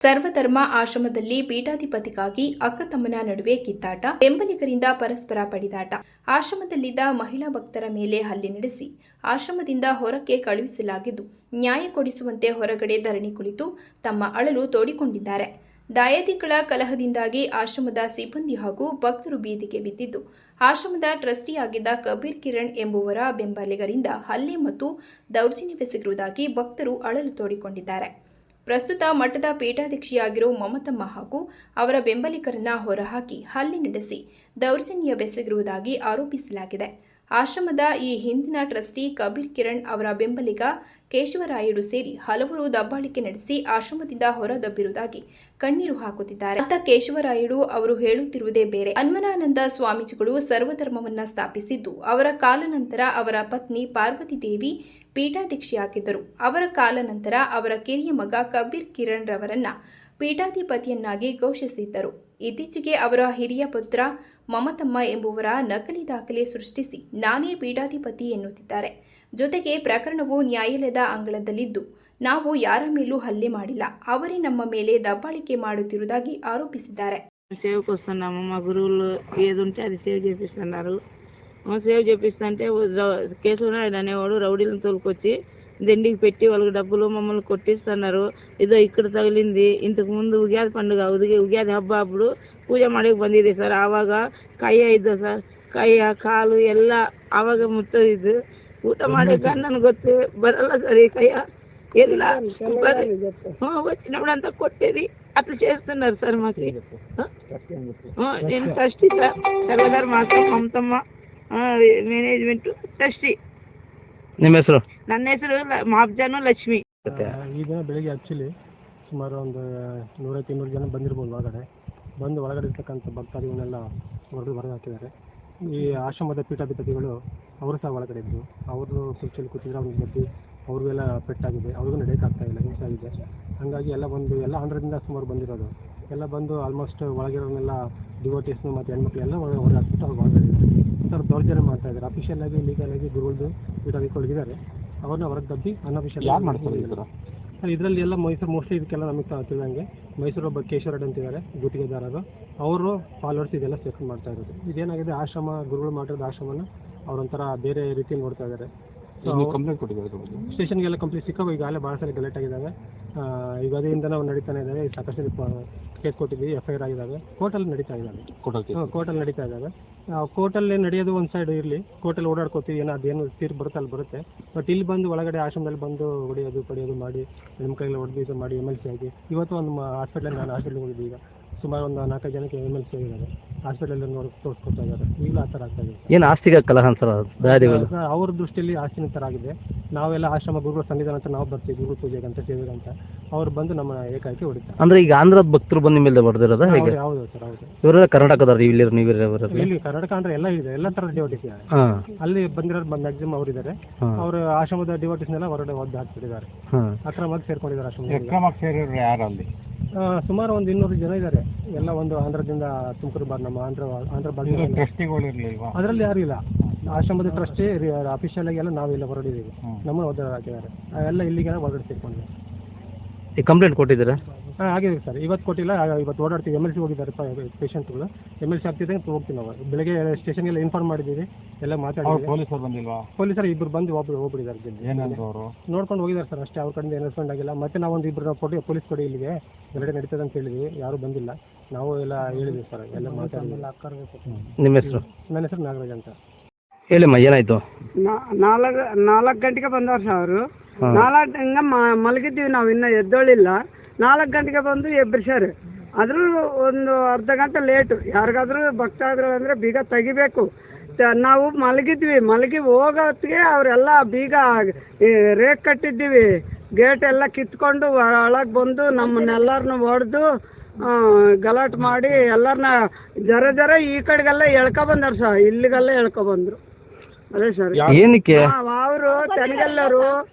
ಸರ್ವಧರ್ಮ ಆಶ್ರಮದಲ್ಲಿ ಪೀಠಾಧಿಪತಿಗಾಗಿ ಅಕ್ಕ-ತಮ್ಮನ ನಡುವೆ ಕಿತ್ತಾಟ, ಬೆಂಬಲಿಗರಿಂದ ಪರಸ್ಪರ ಪಡಿದಾಟ. ಆಶ್ರಮದಲ್ಲಿದ್ದ ಮಹಿಳಾ ಭಕ್ತರ ಮೇಲೆ ಹಲ್ಲೆ ನಡೆಸಿ ಆಶ್ರಮದಿಂದ ಹೊರಕ್ಕೆ ಕಳುಹಿಸಲಾಗಿದ್ದು, ನ್ಯಾಯ ಕೊಡಿಸುವಂತೆ ಹೊರಗಡೆ ಧರಣಿ ಕುಳಿತು ತಮ್ಮ ಅಳಲು ತೋಡಿಕೊಂಡಿದ್ದಾರೆ. ದಾಯಾದಿಗಳ ಕಲಹದಿಂದಾಗಿ ಆಶ್ರಮದ ಸಿಬ್ಬಂದಿ ಹಾಗೂ ಭಕ್ತರು ಬೀದಿಗೆ ಬಿದ್ದಿದ್ದು, ಆಶ್ರಮದ ಟ್ರಸ್ಟಿಯಾಗಿದ್ದ ಕಬೀರ್ ಕಿರಣ್ ಎಂಬುವರ ಬೆಂಬಲಿಗರಿಂದ ಹಲ್ಲೆ ಮತ್ತು ದೌರ್ಜನ್ಯವೆಸಗಿರುವುದಾಗಿ ಭಕ್ತರು ಅಳಲು ತೋಡಿಕೊಂಡಿದ್ದಾರೆ. ಪ್ರಸ್ತುತ ಮಠದ ಪೀಠಾಧ್ಯಕ್ಷೆಯಾಗಿರೋ ಮಮತಮ್ಮ ಹಾಗೂ ಅವರ ಬೆಂಬಲಿಗರನ್ನ ಹೊರಹಾಕಿ ಹಲ್ಲೆ ನಡೆಸಿ ದೌರ್ಜನ್ಯವೆಸಗಿರುವುದಾಗಿ ಆರೋಪಿಸಲಾಗಿದೆ. ಆಶ್ರಮದ ಈ ಹಿಂದಿನ ಟ್ರಸ್ಟಿ ಕಬೀರ್ ಕಿರಣ್ ಅವರ ಬೆಂಬಲಿಗ ಕೇಶವರಾಯುಡು ಸೇರಿ ಹಲವರು ದಬ್ಬಾಳಿಕೆ ನಡೆಸಿ ಆಶ್ರಮದಿಂದ ಹೊರದಬ್ಬಿರುವುದಾಗಿ ಕಣ್ಣೀರು ಹಾಕುತ್ತಿದ್ದಾರೆ. ಅತ್ತ ಕೇಶವರಾಯುಡು ಅವರು ಹೇಳುತ್ತಿರುವುದೇ ಬೇರೆ. ಅನ್ವನಾನಂದ ಸ್ವಾಮೀಜಿಗಳು ಸರ್ವಧರ್ಮವನ್ನ ಸ್ಥಾಪಿಸಿದ್ದು, ಅವರ ಕಾಲ ನಂತರ ಅವರ ಪತ್ನಿ ಪಾರ್ವತಿ ದೇವಿ ಪೀಠಾಧ್ಯಕ್ಷೆಯಾಗಿದ್ದರು. ಅವರ ಕಾಲ ನಂತರ ಅವರ ಕಿರಿಯ ಮಗ ಕಬೀರ್ ಕಿರಣ್ ರವರನ್ನ ಪೀಠಾಧಿಪತಿಯನ್ನಾಗಿ ಘೋಷಿಸಿದ್ದರು. ಇತ್ತೀಚೆಗೆ ಅವರ ಹಿರಿಯ ಪುತ್ರ ಮಮತಮ್ಮ ಎಂಬುವರ ನಕಲಿ ದಾಖಲೆ ಸೃಷ್ಟಿಸಿ ನಾನೇ ಪೀಠಾಧಿಪತಿ ಎನ್ನುತ್ತಿದ್ದಾರೆ. ಜೊತೆಗೆ ಪ್ರಕರಣವು న్యాయాಲಯದ ಅಂಗಳದಲ್ಲಿದ್ದು, ನಾವು ಯಾರ మేలు హల్ಲೆ ಮಾಡಿಲ್ಲ, ಅವರೇ ನಮ್ಮ ಮೇಲೆ దబ్బాళిಕೆ ಮಾಡುತ್ತಿರುವುದಾಗಿ ఆరోపిಸಿದ್ದಾರೆ. సేవకు వస్తున్నాము, మా గురువులు ఏది ఉంటే అది సేవ్ చేపిస్తున్నారు. సేవ్ చేపిస్తుంటే కేశవరాయుడు అనేవాడు రౌడీలను తోలుకొచ్చి దండికి పెట్టి వాళ్ళకి డబ్బులు మమ్మల్ని కొట్టిస్తున్నారు. ఇదో ఇక్కడ తగిలింది. ಇಂತకు ಮುಂದೆ ಉಗಾದಿ పండుగ ಉಗಾದಿ ಹಬ್ಬ ಅప్పుడు ಪೂಜೆ ಮಾಡಕ್ಕೆ ಬಂದಿದೆ ಸರ್. ಆವಾಗ ಕೈಯ ಇದ್ದು ಸರ್, ಕೈಯ ಕಾಲು ಎಲ್ಲ ಆವಾಗ ಮುಟ್ಟದಿದ್ದು. ಊಟ ಮಾಡಕ್ಕೆ ನನಗೆ ಗೊತ್ತು ಬರಲ್ಲ ಸರ್. ಈ ಕೈಯ ಎಲ್ಲ వచ్చినప్పుడు అంతా కొట్టేది అట్లా చేస్తున్నారు సార్. మాకు నేను trustee sir, సర్వధర్మ Mamathamma management trustee. ನಿಮ್ಮ ಹೆಸರು? ನನ್ನ ಹೆಸರು ಮಾಬ್ಜಾನು ಲಕ್ಷ್ಮಿ. ಈ ದಿನ ಬೆಳಿಗ್ಗೆ ಆಕ್ಚುಲಿ ಸುಮಾರು ಒಂದು 100-200 ಜನ ಬಂದಿರ್ಬೋದು. ಒಳಗಡೆ ಇರ್ತಕ್ಕಂಥ ಭಕ್ತಾದಿಗಳನ್ನೆಲ್ಲ ಹೊರಗೆ ಹಾಕಿದ್ದಾರೆ. ಈ ಆಶ್ರಮದ ಪೀಠಾಧಿಪತಿಗಳು ಅವರು ಸಹ ಒಳಗಡೆ ಇದ್ದು, ಅವರು ಕುರ್ಚಿಯಲ್ಲಿ ಕೂತಿದ್ರೆ ಅವ್ರಿಗೆ ಮಧ್ಯೆ ಅವ್ರಿಗೆಲ್ಲ ಪೆಟ್ಟಾಗಿದೆ, ಅವ್ರಿಗೂ ನಡೆಯೋಕ್ಕಾಗ್ತಾ ಇಲ್ಲ, ಹಿಂಸೆ ಆಗಿದೆ. ಹಾಗಾಗಿ ಎಲ್ಲ ಆಂಧ್ರದಿಂದ ಸುಮಾರು ಬಂದಿರೋದು ಎಲ್ಲ ಬಂದು ಆಲ್ಮೋಸ್ಟ್ ಒಳಗಿರೋನೆಲ್ಲ ಡಿವೋಟೀಸ್ನು ಮತ್ತು ಹೆಣ್ಮಕ್ಳು ಎಲ್ಲ ಹೊರಗೆ ಹಾಕ್ಬಿಟ್ಟು ಅವ್ರು ಒಳಗಡೆ ಸರ್ ದೌರ್ಜನ್ಯ ಮಾಡ್ತಾ ಇದ್ದಾರೆ. ಅಫಿಷಿಯಲ್ ಆಗಿ ಲೀಗಲ್ ಆಗಿ ಗುರುಗಳು ಪೀಠಾಧಿಪತಿಗಳಿದ್ದಾರೆ, ಅವ್ರನ್ನ ಹೊರಗೆ ದಬ್ಬಿ ಅನ್ಅಫಿಷಿಯಲ್ ಯಾರು ಮಾಡ್ತಾರೆ ಸರ್. ಇದರಲ್ಲಿ ಎಲ್ಲ ಮೈಸೂರು ಮೋಸ್ಟ್ಲಿ ಇದಕ್ಕೆಲ್ಲ ನಮಗೆ ತಿಳಿದಂಗೆ ಮೈಸೂರು ಒಬ್ಬ ಕೇಶವರಾಯುಡು ಅಂತಿದ್ದಾರೆ ಗುತ್ತಿಗೆದಾರರು, ಅವರು ಫಾಲೋವರ್ಸ್ ಇದೆಲ್ಲ ಸೇರ್ಕೊಂಡು ಮಾಡ್ತಾ ಇರೋದು. ಇದೇನಾಗಿದೆ, ಆಶ್ರಮ ಗುರುಗಳು ಮಾಡಿರೋದು ಆಶ್ರಮನ ಅವರೊಂಥರ ಬೇರೆ ರೀತಿಯಲ್ಲಿ ನೋಡ್ತಾ ಇದ್ದಾರೆ. ಕಂಪ್ಲೇಂಟ್ ಕೊಟ್ಟಿದ್ದಾರೆ ಸ್ಟೇಷನ್ಗೆಲ್ಲ ಕಂಪ್ಲೇಂಟ್ ಸಿಕ್ಕವು. ಈಗಾಗಲೇ ಭಾಳ ಸರಿ ಗಲಾಟೆ ಆಗಿದ್ದಾವೆ. ಯುಗಾದಿಯಿಂದ ನಾವು ನಡೀತಾನೆ ಇದ್ದಾವೆ. ಸಾಕಷ್ಟು ಕೇಸ್ ಕೊಟ್ಟಿದ್ದೀವಿ, FIR ಆಗಿದ್ದಾವೆ. ಕೋರ್ಟಲ್ಲಿ ನಡೀತಾ ಇದ್ದಾವೆ. ಕೋರ್ಟಲ್ಲಿ ನಡೆಯೋದು ಒಂದು ಸೈಡ್ ಇರಲಿ, ಕೋರ್ಟಲ್ಲಿ ಓಡಾಡ್ಕೋತೀವಿ, ಏನೋ ಅದೇನು ತೀರ್ಪು ಬರುತ್ತೆ ಅಲ್ಲಿ ಬರುತ್ತೆ. ಬಟ್ ಇಲ್ಲಿ ಬಂದು ಒಳಗಡೆ ಆಶ್ರಮದಲ್ಲಿ ಬಂದು ಹೊಡೆಯೋದು ಪಡೆಯೋದು ಮಾಡಿ ನಿಮ್ಮ ಕೈಯಲ್ಲಿ ಹೊಡೆದು ಮಾಡಿ MLC ಆಗಿ ಇವತ್ತು ಒಂದು ನಾನು ಹಾಸ್ಪಿಟ್ಲಿಗೆ ಹೋಗಿದ್ದೆ. ಈಗ ಸುಮಾರು ಒಂದು 4-5 ಜನಕ್ಕೆ MLC ಆಗಿದ್ದಾರೆ. ಹಾಸ್ಪಿಟಲ್ ತೋರಿಸ್ಕೊತಾ ಇದ್ದಾರೆ. ಈಗಲೂ ಆ ಥರ ಆಗ್ತಾ ಇದೆ. ಏನು ಆಸ್ತಿಗ ಕಲಹ ಸರ್? ಅವ್ರ ದೃಷ್ಟಿಯಲ್ಲಿ ಆಸ್ತಿನ ಥರ ಆಗಿದೆ. ನಾವೆಲ್ಲ ಆಶ್ರಮ ಗುರುಗಳ ಸನ್ನಿಧಾನ ಅಂತ ನಾವು ಬರ್ತೀವಿ, ಗುರು ಪೂಜೆಗೆ ಅಂತ ಸೇವೆಗೆ ಅಂತ. ಅವ್ರು ಬಂದು ನಮ್ಮ ಏಕಾಏಕಿ ಹೊಡಿತಾರೆ. ಅಂದ್ರೆ ಈಗ ಆಂಧ್ರದ ಭಕ್ತರು ಬಂದ ಮೇಲೆ ಹೊಡೆದಿರೋದ? ಹೌದು ಸರ್, ಹೌದು. ಇವರೆಲ್ಲ ಕರ್ನಾಟಕದವ್ರು? ಇಲ್ಲಿ ಕರ್ನಾಟಕ ಅಂದ್ರೆ ಎಲ್ಲ ಇದೆ, ಎಲ್ಲ ಥರದ ಡಿವೋಟಿಸ್ ಇದ್ದಾರೆ. ಅಲ್ಲಿ ಬಂದಿರೋರು ಮ್ಯಾಕ್ಸಿಮಮ್ ಅವ್ರು ಇದ್ದಾರೆ. ಅವರು ಆಶ್ರಮದ ಡಿವೋಟಿಸ್ನೆಲ್ಲ ಹೊರಗಡೆ ಒದ್ದು ಹಾಕ್ಬಿಟ್ಟಿದ್ದಾರೆ. ಅಕ್ರಮವಾಗಿ ಸೇರ್ಕೊಂಡಿದ್ದಾರೆ ಆಶ್ರಮ. ಸುಮಾರು ಒಂದು 200 ಜನ ಇದ್ದಾರೆ. ಎಲ್ಲ ಒಂದು ಆಂಧ್ರದಿಂದ ತುಮಕೂರು ನಮ್ಮ ಆಂಧ್ರ ಅದರಲ್ಲಿ ಯಾರು ಇಲ್ಲ. ಆಶ್ರಮದ ಟ್ರಸ್ಟಿ ಅಫಿಷಿಯಲ್ ಆಗಿ ಎಲ್ಲ ನಾವೆಲ್ಲ ಹೊರಡಿದ್ದೀವಿ. ನಮ್ಮನ್ನು ಒದ್ದು ಹಾಕಿದ್ದಾರೆ. ಎಲ್ಲ ಇಲ್ಲಿಗೆ ಹೊರಗಡೆ ಸೇರ್ಕೊಂಡಿದ್ದಾರೆ. ಕಂಪ್ಲೇಂಟ್ ಕೊಟ್ಟಿದ್ದೀರಾ? ಆಗಿದೆ ಸರ್. ಇವತ್ತು ಕೊಟ್ಟಿಲ್ಲ, ಇವತ್ತು ಓಡಾಡ್ತೀವಿ. MLC ಹೋಗಿದ್ದಾರೆ ಪೇಷಂಟ್ಗಳು. MLC ಆಗ್ತಿದೆ ಅಂತ ಹೋಗ್ತೀವಿ ನಾವು. ಬೆಳಗ್ಗೆ ಸ್ಟೇಷನ್ಗೆಲ್ಲ ಇನ್ಫಾರ್ಮ್ ಮಾಡಿದ್ದೀವಿ, ಎಲ್ಲ ಮಾತಾಡಿದ್ವಿ. ಪೊಲೀಸರು ಬಂದಿಲ್ವಾ? ಪೊಲೀಸರು ಇಬ್ಬರು ಬಂದು ಹೋಗ್ಬಿಟ್ಟಿದ್ದಾರೆ. ನೋಡ್ಕೊಂಡು ಹೋಗಿದ್ದಾರೆ ಸರ್, ಅಷ್ಟೇ. ಅವ್ರ ಕಡೆಯಿಂದ ಏನು ರೆಸ್ಪಾಂಡ್ ಆಗಿಲ್ಲ. ಮತ್ತೆ ನಾವೊಂದು ಇಬ್ಬರು ಪೊಲೀಸ್ ಕೊಡಿ, ಇಲ್ಲಿಗೆ ಗಲಾಟೆ ನಡೀತದೆ ಅಂತ ಹೇಳಿದ್ವಿ. ಯಾರು ಬಂದಿಲ್ಲ. ನಾವು ಎಲ್ಲ ಹೇಳಿದ್ವಿ ಸರ್, ಎಲ್ಲ ಮಾತಾಡಿಲ್ಲ. ನಿಮ್ಮ ಹೆಸರು? ನನ್ನ ಹೆಸರು ನಾಗರಾಜ್ ಅಂತ. ಹೇಳಿಮ್ಮ, ಏನಾಯ್ತು? 4 ಗಂಟೆಗೆ ಬಂದವ್ರು ಸರ್. ಅವರು 4 ಹಿಂಗ ಮಲಗಿದ್ದೀವಿ ನಾವು, ಇನ್ನ ಎದ್ದೋಳಿಲ್ಲ. 4 ಗಂಟೆಗೆ ಬಂದು ಎಬ್ಬರಿಸ್ಯಾರ. ಆದ್ರೂ ಒಂದು ಅರ್ಧ ಗಂಟೆ ಲೇಟು. ಯಾರಿಗಾದ್ರೂ ಭಕ್ತಾದ್ರು ಅಂದ್ರೆ ಬೀಗ ತೆಗಿಬೇಕು. ನಾವು ಮಲಗಿ ಹೋಗೋತ್ತಿಗೆ ಅವರೆಲ್ಲ ಬೀಗ ರೇಕ್ ಕಟ್ಟಿದ್ದೀವಿ. ಗೇಟ್ ಎಲ್ಲ ಕಿತ್ಕೊಂಡು ಒಳಗೆ ಬಂದು ನಮ್ಮನ್ನೆಲ್ಲರನ್ನು ಹೊಡೆದು ಗಲಾಟೆ ಮಾಡಿ ಎಲ್ಲರನ್ನ ಜರ ಈ ಕಡೆಗೆಲ್ಲ ಎಳ್ಕೊ ಬಂದಾರ ಸರ್. ಇಲ್ಲಿಗೆಲ್ಲ ಎಳ್ಕೊ ಬಂದ್ರು. ಅದೇ ಸರ್, ಏನಕ್ಕೆ ಅವರು ತೆನಗಲ್ಲವರು,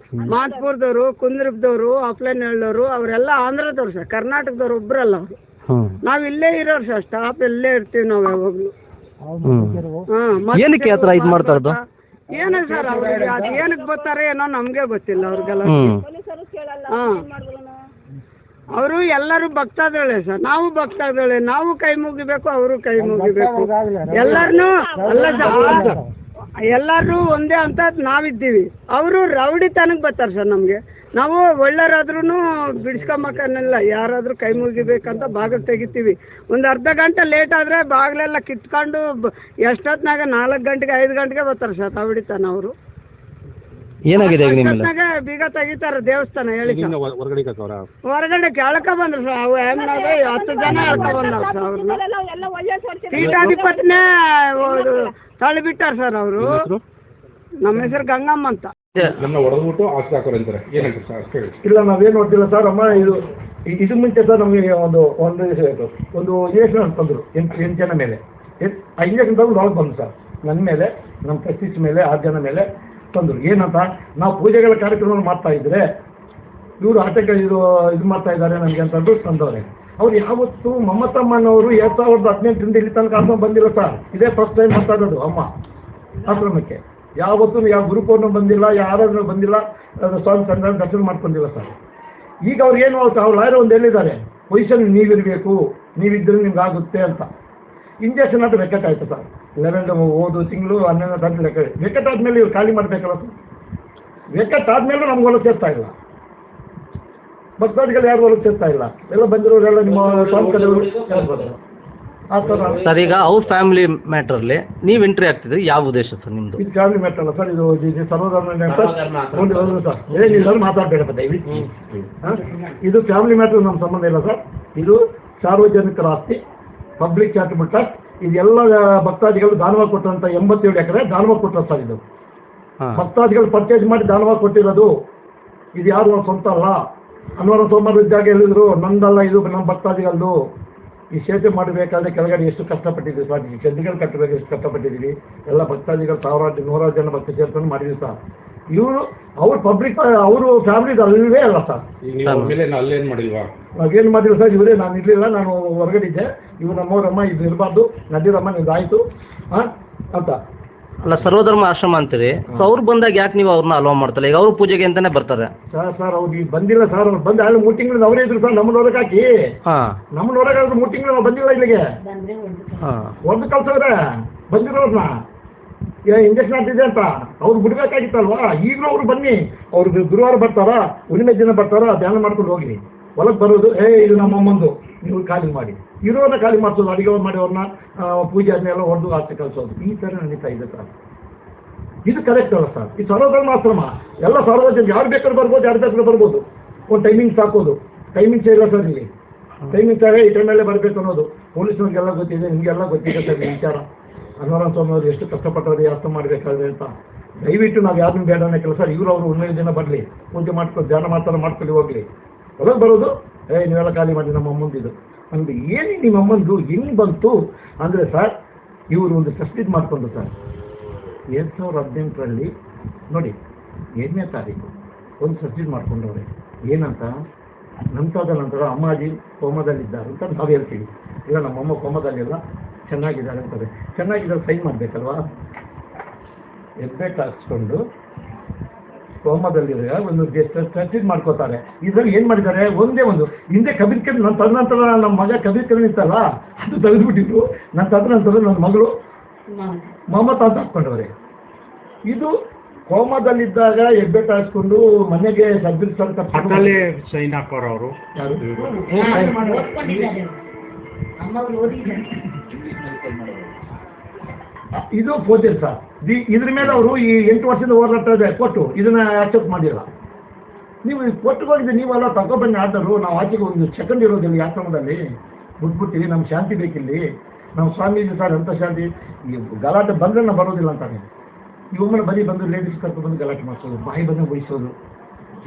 ಮಾತ್ಪುರದವರು, ಕುಂದ್ರಪದವರು, ಅಪ್ಲೈನ್ ಹೇಳೋರು ಅವರೆಲ್ಲ ಆಂಧ್ರದವ್ರು ಸರ್. ಕರ್ನಾಟಕದವ್ರು ಒಬ್ರಲ್ಲ ಅವರು. ನಾವ್ ಇಲ್ಲೇ ಇರೋರು ಸರ್, ಸ್ಟಾಪ್ ಇಲ್ಲೇ ಇರ್ತೀವಿ ನಾವು ಯಾವಾಗ್ಲೂ. ಏನಕ್ಕೆ ಆತರ ಇದು ಮಾಡ್ತಾ ಇರೋದು? ಏನೋ ಸರ್, ಅವ್ರಿಗೆ ಅದ್ ಏನಕ್ಕೆ ಬರ್ತಾರೆ ಏನೋ ನಮ್ಗೆ ಗೊತ್ತಿಲ್ಲ. ಅವ್ರಿಗೆಲ್ಲ ಅವರು ಎಲ್ಲರೂ ಭಕ್ತಾದಳೆ ಸರ್, ನಾವು ಭಕ್ತಾದಳೆ, ನಾವು ಕೈ ಮುಗಿಬೇಕು, ಅವರು ಕೈ ಮುಗಿಬೇಕು, ಎಲ್ಲಾರನು ಅಲ್ಲ ಸರ್, ಎಲ್ಲಾರು ಒಂದೇ ಅಂತ ನಾವಿದ್ದೀವಿ. ಅವರು ರೌಡಿತನಕ್ ಬರ್ತಾರೆ ಸರ್. ನಮ್ಗೆ ನಾವು ಒಳ್ಳೆಯರಾದ್ರೂ ಬಿಡಿಸ್ಕೊಂಬಕ್ಕನ್ನೆಲ್ಲ, ಯಾರಾದ್ರೂ ಕೈ ಮುಗಿಬೇಕಂತ ಬಾಗಿಲು ತೆಗಿತೀವಿ. ಒಂದು ಅರ್ಧ ಗಂಟೆ ಲೇಟ್ ಆದ್ರೆ ಬಾಗಿಲೆಲ್ಲ ಕಿತ್ಕೊಂಡು ಎಷ್ಟೊತ್ನಾಗ 4 ಗಂಟೆಗೆ 5 ಗಂಟೆಗೆ ಬರ್ತಾರೆ ಸರ್ ರೌಡಿತನ. ಅವರು ಏನಾಗಿದೆ ಈಗ ನಿಮ್ಮ ಅಷ್ಟೊತ್ನಾಗ ಬೀಗ ತೆಗಿತಾರೆ ದೇವಸ್ಥಾನ ಹೇಳಿ ಹೊರಗಡೆ ಕೆಳಕ ಬಂದ್ರು ಸರ್. ಅವು ಹೆಂಗ್ 10 ಜನ ಎಳ್ಕ ಬಂದವ್ ಸರ್. ಅವ್ರನ್ನ ಪೀಠಾಧಿಪತಿನೇ ತಳ್ಳಿಬಿಟ್ಟಾರ ಸರ್ ಅವರು. ನಮ್ಮ ಹೆಸರು ಗಂಗಮ್ಮ ಅಂತ. ಇಲ್ಲ, ನಾವೇನ್ ನೋಡ್ತಿಲ್ಲ ಸರ್. ಅಮ್ಮ ಇದು ಮುಂಚೆ ಸರ್ ನಮಗೆ ಒಂದು ಇಂಜೆಕ್ಷನ್ ಅಂತಂದ್ರು 8 ಜನ ಮೇಲೆ. ಆ ಇಂಜೆಕ್ಷನ್ ತಗೊಂಡು ಒಳಗೆ ಬಂದು ಸರ್ ನನ್ನ ಮೇಲೆ, ನಮ್ಮ ಕಸ್ಟಿಸ್ ಮೇಲೆ 6 ಜನ ಮೇಲೆ ತಂದ್ರು. ಏನಂತ, ನಾವು ಪೂಜೆಗಳ ಕಾರ್ಯಕ್ರಮ ಮಾಡ್ತಾ ಇದ್ರೆ ಇವರು ಆಟಕ್ಕೆ ಇದು ಮಾಡ್ತಾ ಇದ್ದಾರೆ ನಮ್ಗೆ ಅಂತಂದು ತಂದವ್ರೆ. ಅವ್ರು ಯಾವತ್ತು ಮಮತಮ್ಮನವರು 2018 ಇಲ್ಲಿ ತನಕ ಆಶ್ರಮ ಬಂದಿಲ್ಲ ಸರ್. ಇದೇ ಫಸ್ಟ್ ಟೈಮ್ ಬರ್ತಾ ಇರೋದು ಅಮ್ಮ ಆಶ್ರಮಕ್ಕೆ. ಯಾವತ್ತೂ ಯಾವ ಗುರುಪೌರ್ಣಮಿ ಬಂದಿಲ್ಲ, ಯಾರಾದ್ರೂ ಬಂದಿಲ್ಲ, ಸ್ವಾಮಿ ತಂದ ದರ್ಶನ ಮಾಡ್ಕೊಂಡಿಲ್ಲ ಸರ್. ಈಗ ಅವ್ರು ಏನು ಅವ್ರು ಲಾಯರ್ ಒಂದು ಹೇಳಿದ್ದಾರೆ, ಪೊಸಿಷನ್ ನೀವಿರ್ಬೇಕು, ನೀವಿದ್ರೆ ನಿಮ್ಗೆ ಆಗುತ್ತೆ ಅಂತ. ಇಂಜೆಕ್ಷನ್ ಅಂತ ವೆಕೆಟ್ ಆಯ್ತು ಸರ್. 11 ಹೋದ ತಿಂಗಳು 11ನೇ ತಾರೀಕು ಲೆಕ್ಕ. ವೆಕೆಟ್ ಆದ್ಮೇಲೆ ಇವ್ರು ಖಾಲಿ ಮಾಡ್ಬೇಕಲ್ಲ ಸರ್. ವೆಕೆಟ್ ಆದ್ಮೇಲೆ ನಮ್ಗೆ ಹೊಲಕ್ಕೆ ಸೇರ್ತಾ ಇಲ್ಲ, ಭಕ್ತಾದಿಗಳು ಯಾರು ಹೊಲಕ್ಕೆ ಸೇರ್ತಾ ಇಲ್ಲ. ಎಲ್ಲ ಬಂದಿರೋರೆಲ್ಲ ನಿಮ್ಮ ಸ್ವಾಮಿ ಕಡೆಯವರು ಹೇಳ್ಬೋದು ಆ ಥರ ಸರ್. ಈಗ ಅವ್ರ ಫ್ಯಾಮಿಲಿ ಮ್ಯಾಟರ್ ಅಲ್ಲಿ ನೀವು ಎಂಟ್ರಿ ಆಗ್ತಿದ್ರಿ, ಯಾವ ಉದ್ದೇಶ ಸರ್ ನಿಮ್ದು? ಇದು ಫ್ಯಾಮಿಲಿ ಮ್ಯಾಟರ್ ಅಲ್ಲ ಸರ್, ಇದು ಸರ್ವಧರ್ಮ ಸರ್. ಮಾತಾಡ್ಬೇಡ ದಯವಿಟ್ಟು. ಇದು ಫ್ಯಾಮಿಲಿ ಮ್ಯಾಟರ್ ನಮ್ಮ ಸಂಬಂಧ ಇಲ್ಲ ಸರ್. ಇದು ಸಾರ್ವಜನಿಕರ ಆಸ್ತಿ, ಪಬ್ಲಿಕ್ ಚಾರಿಟಬಲ್ ಟ್ರಸ್ಟ್. ಇದೆಲ್ಲ ಭಕ್ತಾದಿಗಳು ದಾನವಾಗಿ ಕೊಟ್ಟಂತ 87 ಎಕರೆ ದಾನವಾಗಿ ಕೊಟ್ಟರು ಸರ್. ಇದು ಭಕ್ತಾದಿಗಳು ಪರ್ಚೇಸ್ ಮಾಡಿ ದಾನವಾಗಿ ಕೊಟ್ಟಿರೋದು. ಇದು ಯಾರು ಸ್ವಂತ ಅಲ್ಲ. ಅನ್ವರ ಸೋಮವಾರ ಇದ್ದಾಗ ಹೇಳಿದ್ರು, ನಂದಲ್ಲ, ಇದು ನಮ್ಮ ಭಕ್ತಾದಿಗಳದು. ಈ ಸೇತುವೆ ಮಾಡಬೇಕಾದ್ರೆ ಕೆಳಗಡೆ ಎಷ್ಟು ಕಷ್ಟಪಟ್ಟಿದ್ದೀವಿ ಸರ್. ಈ ಚಂದಿಗಳು ಕಟ್ಟಬೇಕು ಎಷ್ಟು ಕಷ್ಟಪಟ್ಟಿದ್ದೀವಿ. ಎಲ್ಲ ಭಕ್ತಾದಿಗಳು 100 ಜನ ಭಕ್ತ ಸೇರ್ಕೊಂಡು ಮಾಡಿದ್ವಿ ಸರ್. ಇವರು ಅವ್ರ ಪಬ್ಲಿಕ್, ಅವರು ಫ್ಯಾಮಿಲಿದು ಅಲ್ಲವೇ ಅಲ್ಲ ಸರ್. ಅಲ್ಲೇನ್ ಮಾಡಿಲ್ವಾ? ನಾವೇನು ಮಾಡಿಲ್ಲ ಸರ್. ಇವರೇ, ನಾನು ಇರ್ಲಿಲ್ಲ, ನಾನು ಹೊರಗಡೆ ಇದ್ದೆ. ಇವ್ರು ನಮ್ಮವ್ರಮ್ಮ, ಇದು ಇರಬಾರ್ದು, ನದಿರಮ್ಮ ನಿಮ್ದಾಯ್ತು ಅಂತ. ಅಲ್ಲ, ಸರ್ವಧರ್ಮ ಆಶ್ರಮ ಅಂತೀರಿ. ಸೊ ಅವ್ರು ಬಂದಾಗ ಯಾಕೆ ನೀವು ಅವ್ರನ್ನ ಅಲೋ ಮಾಡ್ತಾರೆ? ಈಗ ಅವ್ರ ಪೂಜೆಗೆ ಅಂತಾನೆ ಬರ್ತಾರೆ ಸರ್. ಅವ್ರು ಈಗ ಬಂದಿಲ್ಲ ಸರ್. ಅವ್ರು ಬಂದ 3 ತಿಂಗಳು ಅವರೇ ಇದ್ರು ಸರ್. ನಮ್ಮನ್ನ ಹೊರಗೆ ಹಾಕಿ, ನಮ್ಮನ್ನ ಹೊರಗೆ 3 ತಿಂಗಳು ನಾವು ಬಂದಿಲ್ಲ ಇಲ್ಲಿಗೆ. ಒಂದು ಕಲ್ಸವ್ರೆ ಬಂದಿರೋರ್ನ ಇಂಜೆಕ್ಷನ್ ಆಗ್ತಿದೆ ಅಂತ. ಅವ್ರು ಬಿಡ್ಬೇಕಾಗಿತ್ತಲ್ವಾ. ಈಗಲೂ ಅವ್ರು ಬನ್ನಿ, ಅವ್ರು ಗುರುವಾರ ಬರ್ತಾರ, ಹುಣ್ಣಿಮೆ ದಿನ ಬರ್ತಾರ, ಧ್ಯಾನ ಮಾಡ್ಕೊಂಡು ಹೋಗಿ. ಹೊಲಕ್ಕೆ ಬರೋದು, ಇದು ನಮ್ಮಮ್ಮಂದು, ನೀವು ಖಾಲಿ ಮಾಡಿ. ಇರೋರ್ನ ಖಾಲಿ ಮಾಡಿಸೋದು, ಅಡಿಗೆ ಮಾಡಿ ಅವ್ರನ್ನ ಪೂಜೆ ಆದ್ಮೇಲೆ ಹೊಡೆದು ಆಚೆ ಕಳಿಸೋದು. ಈ ತರ ನಡೀತಾ ಇದೆ ಸರ್. ಇದು ಕರೆಕ್ಟ್ ಅಲ್ಲ ಸರ್. ಈ ಸರ್ವಧರ್ಮ ಆಶ್ರಮ ಎಲ್ಲ ಸಾರ್ವಜನಿಕ, ಯಾರು ಬೇಕಾದ್ರೂ ಬರ್ಬೋದು, ಯಾರು ಬೇಕಾದ್ರೂ ಬರ್ಬೋದು. ಒಂದು ಟೈಮಿಂಗ್ಸ್ ಹಾಕೋದು. ಟೈಮಿಂಗ್ಸ್ ಇಲ್ಲ ಸರ್ ಇಲ್ಲಿ. ಟೈಮಿಂಗ್ಸ್ ಈ ಟೈಮಲ್ಲೇ ಬರಬೇಕು ಅನ್ನೋದು ಪೊಲೀಸ್ನವ್ರಿಗೆಲ್ಲ ಗೊತ್ತಿದೆ, ನಿಮಗೆಲ್ಲ ಗೊತ್ತಿದೆ ಸರ್ ಈ ವಿಚಾರ. ಅನ್ವರ ಸ್ವಾಮಿಯವರು ಎಷ್ಟು ಕಷ್ಟಪಟ್ಟವ್ರು, ಅರ್ಥ ಮಾಡಬೇಕಾದ್ರೆ ಅಂತ. ದಯವಿಟ್ಟು ನಾವು ಯಾರನ್ನೂ ಬೇಡ ಅನ್ನೋ ಸರ್. ಇವರು ಅವರು 11 ದಿನ ಬರಲಿ, ಪೂಜೆ ಮಾಡ್ಕೊಂಡು ಧ್ಯಾನ ಮಾಡ್ತಾರೆ, ಮಾಡ್ಕೊಳ್ಳಿ ಹೋಗ್ಲಿ. ಹೊರಗೆ ಬರೋದು, ನೀವೆಲ್ಲ ಖಾಲಿ ಮಾಡಿ ನಮ್ಮ ಅಮ್ಮಂದಿದು ಅಂದ್ರೆ ಏನು ನಿಮ್ಮ ಅಮ್ಮಂದು ಹೆಂಗ್ ಬಂತು ಅಂದ್ರೆ ಸರ್, ಇವರು ಒಂದು ಟ್ರಸ್ಟ್ ಮಾಡ್ಕೊಂಡು ಸರ್ 2018ರಲ್ಲಿ ನೋಡಿ 7ನೇ ತಾರೀಕು ಒಂದು ಟ್ರಸ್ಟ್ ಮಾಡ್ಕೊಂಡವ್ರೆ. ಏನಂತ, ನಂತರದ ನಂತರ ಅಮ್ಮಾಜಿ ಕೋಮದಲ್ಲಿದ್ದಾರೆ ಅಂತ ನಾವು ಹೇಳ್ತೀವಿ. ಇಲ್ಲ, ನಮ್ಮಮ್ಮ ಕೋಮದಲ್ಲಿಲ್ಲ, ಚೆನ್ನಾಗಿದ್ದಾರೆ ಅಂತಾರೆ. ಚೆನ್ನಾಗಿದ್ದಾರೆ ಸೈನ್ ಮಾಡ್ಬೇಕಲ್ವಾ. ಹೆಬ್ಬೆಟ್ಟು ಹಾಕ್ಸ್ಕೊಂಡು ಕೋಮದಲ್ಲಿರೋ ಒಂದು ಟ್ರಸ್ಟ್ ಮಾಡ್ಕೋತಾರೆ. ಇದ್ರಲ್ಲಿ ಏನ್ ಮಾಡಿದ್ದಾರೆ, ಒಂದೇ ಒಂದು ಹಿಂದೆ ಕಬೀರ್ ಕಬೀರ್ ನನ್ನ ತದನಂತರ ನಮ್ಮ ಮಗ ಕಬೀರ್ ಕಬೀರ್ ಇತ್ತಲ್ಲ, ಅದು ತೆಗೆದುಬಿಟ್ಟಿದ್ರು. ನನ್ನ ತದನಂತರ ನನ್ನ ಮಗಳು ಮಮತಾ ಅಂತ ಹಾಕೊಂಡವ್ರೆ. ಇದು ಕೋಮದಲ್ಲಿದ್ದಾಗ ಹೆಬ್ಬೆಟ್ಟು ಹಾಕ್ಸ್ಕೊಂಡು ಮನೆಗೆ ಕಬೀರ್ ಸೈನ್ ಹಾಕೋರು ಅವರು ಯಾರು ಇದು ಪೋತಿರ್ ಸರ್. ಇದ್ರ ಮೇಲೆ ಅವರು ಈ 8 ವರ್ಷದ ಹೋರಾಟ ಇದೆ ಕೊಟ್ಟು ಇದನ್ನ ಅಕ್ಸೆಪ್ಟ್ ಮಾಡಿಲ್ಲ. ನೀವು ಕೊಟ್ಟಿಗೆ ಹೋಗಿದ್ದೆ, ನೀವೆಲ್ಲ ತಗೊಬನ್ನಿ ಆದರೂ ನಾವು ಆಚೆಗೆ ಒಂದು ಸೆಕೆಂಡ್ ಇರೋದಿಲ್ಲ. ಈ ಆಶ್ರಮದಲ್ಲಿ ಬಿಟ್ಬಿಟ್ಟು ನಮ್ಗೆ ಶಾಂತಿ ಬೇಕಿಲ್ಲಿ. ನಮ್ಮ ಸ್ವಾಮೀಜಿ ಸರ್ ಅಂತ ಶಾಂತಿ. ಈ ಗಲಾಟೆ ಬಂದ್ರೆ ನಾವು ಬರೋದಿಲ್ಲ ಅಂತಾನೆ. ಈ ಒಮ್ಮೆ ಬರೀ ಬಂದು ಲೇಡೀಸ್ ಕರ್ಕೊಂಡು ಬಂದು ಗಲಾಟೆ ಮಾಡಿಸೋದು, ಬಾಯಿ ಬಂದು ಬಯಸೋದು.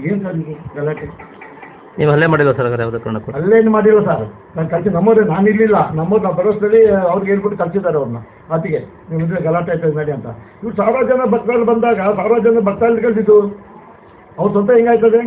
ಏನ್ ಸರ್ ಇದು ಗಲಾಟೆ? ನೀವು ಹಲ್ಲೆ ಮಾಡಿಲ್ಲ ಸರ್? ಅಲ್ಲೇನು ಮಾಡಿಲ್ಲ ಸರ್. ನಾನು ಕಲ್ಸಿ ನಮ್ಮವ್ರೆ, ನಾನು ಇರ್ಲಿಲ್ಲ. ನಮ್ಮವ್ರು ನಾವು ಬರೋಷ್ಟರಲ್ಲಿ ಅವ್ರಿಗೆ ಹೇಳ್ಬಿಟ್ಟು ಕಲ್ಸಿದ್ದಾರೆ ಅವ್ರನ್ನ. ಆತಿಗೆ ನೀವು ಇದ್ರೆ ಗಲಾಟೆ ಆಯ್ತದೆ ಮಾಡಿ ಅಂತ. ಇವ್ರು 1000 ಜನ ಭಕ್ತರು ಬಂದಾಗ 1000 ಜನ ಭಕ್ತರು ಕಲ್ಸಿದ್ದು ಅವ್ರ ಸ್ವಂತ ಹೆಂಗಾಯ್ತದೆ?